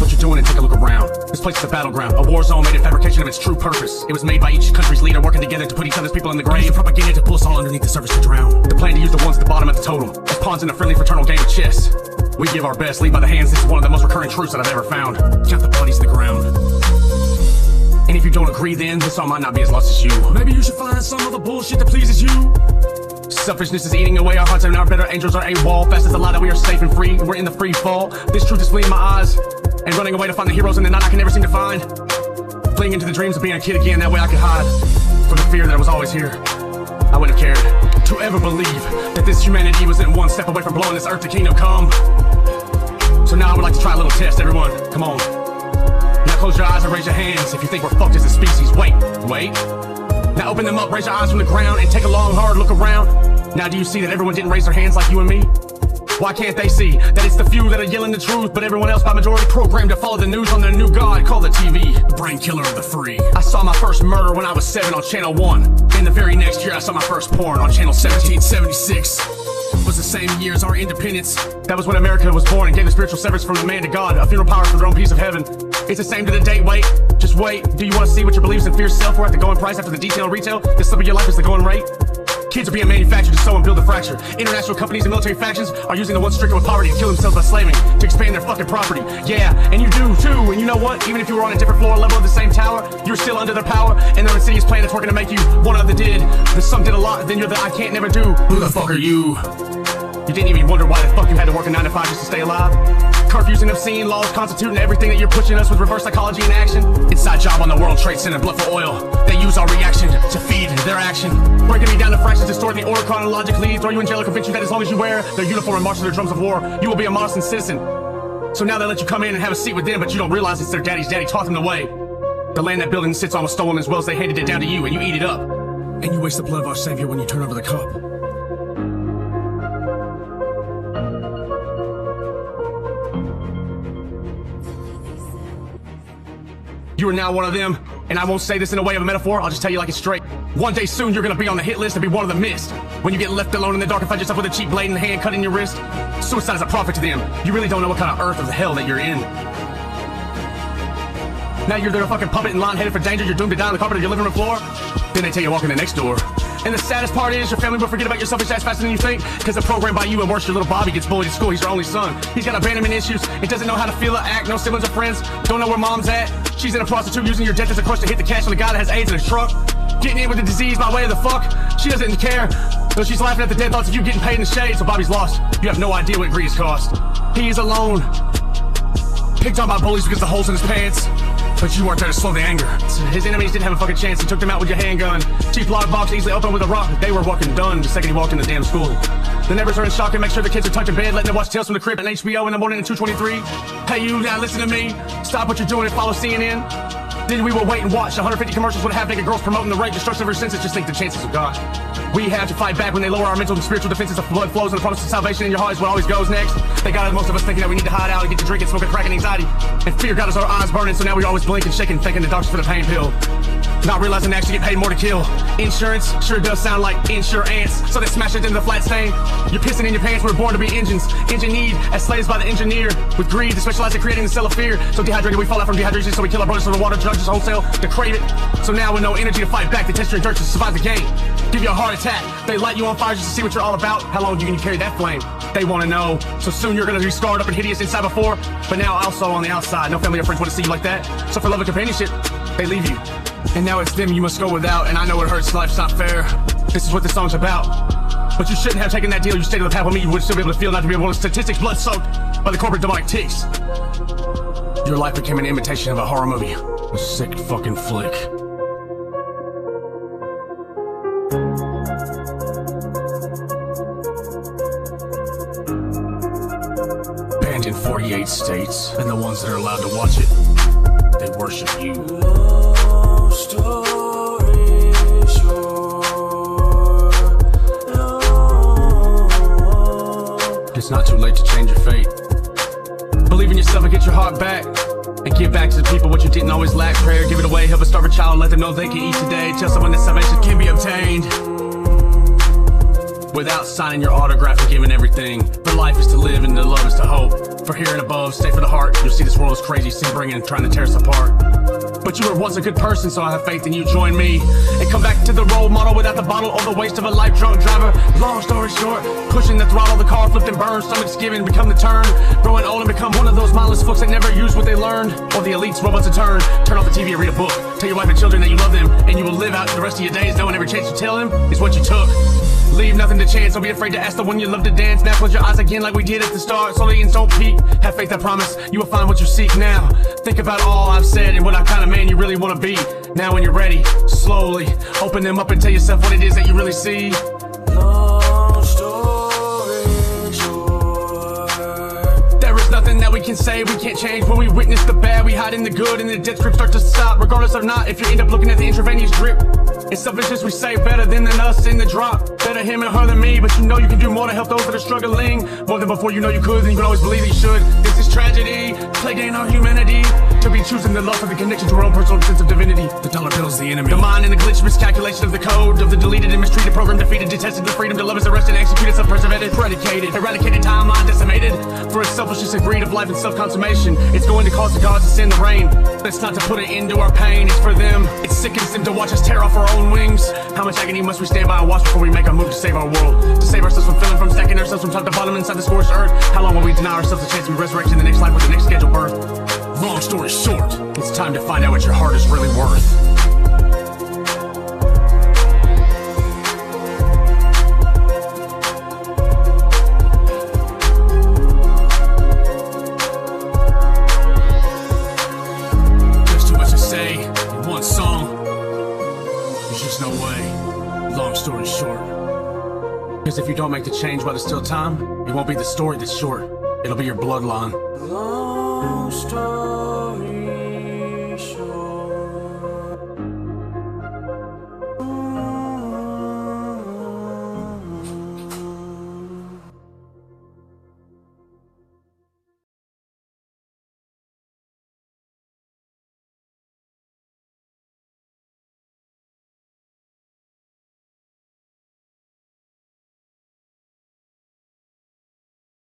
what you're doing and take a look around. This place is a battleground, a war zone made in fabrication of its true purpose. It was made by each country's leader working together to put each other's people in the grave. Propaganda to pull us all underneath the surface to drown. The plan to use the ones at the bottom of the totem as pawns in a friendly fraternal game of chess. We give our best, lead by the hands. This is one of the most recurring truths that I've ever found. Count the bodies in the ground. And if you don't agree, then this song might not be as lost as you. Maybe you should find some other bullshit that pleases you. Selfishness is eating away our hearts, and our better angels are AWOL. Fast as a lie that we are safe and free. We're in the free fall. This truth is fleeing my eyes and running away to find the heroes in the night I can never seem to find. Fleeing into the dreams of being a kid again, that way I could hide from the fear that was always here. I wouldn't have cared to ever believe that this humanity was in one step away from blowing this earth to kingdom come. So now I would like to try a little test, everyone. Come on. Now close your eyes and raise your hands if you think we're fucked as a species. Wait. Now open them up, raise your eyes from the ground, and take a long, hard look around. Now do you see that everyone didn't raise their hands like you and me? Why can't they see that it's the few that are yelling the truth, but everyone else by majority programmed to follow the news on their new god called the TV, the brain killer of the free? I saw my first murder when I was 7 on Channel 1. And the very next year I saw my first porn on Channel 1776. Was the same year as our independence. That was when America was born and gave the spiritual severance from the man to God, a funeral power for their own piece of heaven. It's the same to the date, wait, just wait. Do you want to see what your beliefs and fears sell for at the going price after the detail and retail? The slip of your life is the going rate. Kids are being manufactured to sow and build a fracture. International companies and military factions are using the ones stricken with poverty to kill themselves by slaving, to expand their fucking property. Yeah, and you do too, and you know what? Even if you were on a different floor level of the same tower, you're still under their power, and their insidious plan that's working to make you one of the did. The some did a lot, then you're the I can't never do. Who the fuck are you? You didn't even wonder why the fuck you had to work a 9 to 5 just to stay alive? Curfews and obscene laws constituting everything that you're pushing us with reverse psychology in action. Inside job on the World Trade Center, blood for oil. They use our reaction to feed their action. Breaking me down to fractions, distorting the order chronologically. Throw you in jail or convince you that as long as you wear their uniform and march to their drums of war, you will be a modern citizen. So now they let you come in and have a seat with them, but you don't realize it's their daddy's daddy taught them the way. The land that building sits on was stolen as well as they handed it down to you, and you eat it up. And you waste the blood of our savior when you turn over the cup. You are now one of them, and I won't say this in a way of a metaphor, I'll just tell you like it's straight. One day soon you're gonna be on the hit list and be one of the missed. When you get left alone in the dark and find yourself with a cheap blade in the hand cutting your wrist, suicide is a profit to them. You really don't know what kind of earth or the hell that you're in. Now you're their fucking puppet in line headed for danger, you're doomed to die on the carpet of your living room floor. Then they tell you walk in the next door. And the saddest part is your family will forget about your selfish ass faster than you think, because they're programmed by you, and worse, your little Bobby gets bullied at school. He's your only son. He's got abandonment issues and doesn't know how to feel or act. No siblings or friends, don't know where mom's at. She's in a prostitute using your debt as a crutch to hit the cash on the guy that has AIDS in his truck. Getting in with the disease by way of the fuck. She doesn't care, though she's laughing at the dead thoughts of you getting paid in the shade. So Bobby's lost. You have no idea what greed has cost. He is alone, picked on by bullies because of the holes in his pants. But you weren't there to slow the anger. His enemies didn't have a fucking chance. You took them out with your handgun. Cheap lockbox easily open with a rock. They were walking done the second he walked in the damn school. The neighbors are in shock and make sure the kids are tucked in bed, letting them watch Tales from the Crypt and HBO in the morning at 2:23. Hey you, now listen to me. Stop what you're doing and follow CNN. Then we will wait and watch 150 commercials with half-naked girls promoting the rape, destruction of her senses. Just think the chances of God. We have to fight back when they lower our mental and spiritual defenses. The blood flows and the promise of salvation in your heart is what always goes next. They got most of us thinking that we need to hide out and get to drinking, smoking, crack, and anxiety. And fear got us our eyes burning, so now we always blink and shaking, thinking the doctors for the pain pill. Not realizing they actually get paid more to kill. Insurance sure does sound like insurance, so they smash it into the flat stain. You're pissing in your pants, we're born to be engines. Engineered as slaves by the engineer. With greed, they specialize in creating the cell of fear. So dehydrated, we fall out from dehydration, so we kill our brothers for the water, drugs, just wholesale to crave it. So now with no energy to fight back, they test your endurance to survive the game. Give you a heart attack, they light you on fire just to see what you're all about. How long can you carry that flame? They want to know. So soon you're gonna be scarred up and hideous inside before, but now also on the outside. No family or friends want to see you like that. So for love and companionship, they leave you. And now it's them you must go without. And I know it hurts, life's not fair. This is what this song's about. But you shouldn't have taken that deal. You stayed on the path with me, you would still be able to feel, not to be one of the statistics blood soaked by the corporate demonic ticks. Your life became an imitation of a horror movie. A sick fucking flick. Banned in 48 states, and the ones that are allowed to watch it, they worship you. It's not too late to change your fate. Believe in yourself and get your heart back, and give back to the people what you didn't always lack. Prayer, give it away, help a starving child, let them know they can eat today. Tell someone that salvation can be obtained. without signing your autograph and giving everything. For life is to live and to love is to hope. For here and above, stay for the heart. You'll see this world is crazy, sin bringing and trying to tear us apart. But you were once a good person, so I have faith in you. Join me and come back to the role model without the bottle or the waste of a life drunk driver. Long story short, pushing the throttle, the car flipped and burned, stomachs giving, become the turn. Growing old and become one of those mindless folks that never use what they learned. Or the elites robots to turn off the TV and read a book. Tell your wife and children that you love them, and you will live out the rest of your days knowing every chance you tell them is what you took. Leave nothing to chance, don't be afraid to ask the one you love to dance. Now close your eyes again like we did at the start. Slowly and don't peek, have faith, I promise you will find what you seek. Now, think about all I've said and what kind of man you really want to be. Now when you're ready, slowly open them up and tell yourself what it is that you really see. Long story short, there is nothing that we can say, we can't change. When we witness the bad, we hide in the good, and the death script starts to stop. Regardless or not, if you end up looking at the intravenous drip, it's selfishness we say, better than us in the drop. Better him and her than me, but you know you can do more to help those that are struggling. More than before you know you could, then you can always believe that you should. This is tragedy, plagued in our humanity. To be choosing the love of the connection to our own personal sense of divinity. The dollar bill is the enemy. The mind and the glitch, miscalculation of the code. Of the deleted and mistreated program, defeated, detested. The freedom to love is arrested, executed, self-preservated, predicated, eradicated, timeline decimated. For its selfishness and greed of life and self-consummation. It's going to cause the gods to send the rain. It's not to put an end to our pain, it's for them. It sickens them to watch us tear off our own wings. How much agony must we stand by and watch before we make a move to save our world? To save ourselves from feeling, from stacking ourselves from top to bottom inside the scorched earth. How long will we deny ourselves a chance to be resurrected in the next life with the next scheduled birth? Long story short, it's time to find out what your heart is really worth. There's too much to say in one song. There's just no way. Long story short. Because if you don't make the change while there's still time, it won't be the story that's short. It'll be your bloodline. long story.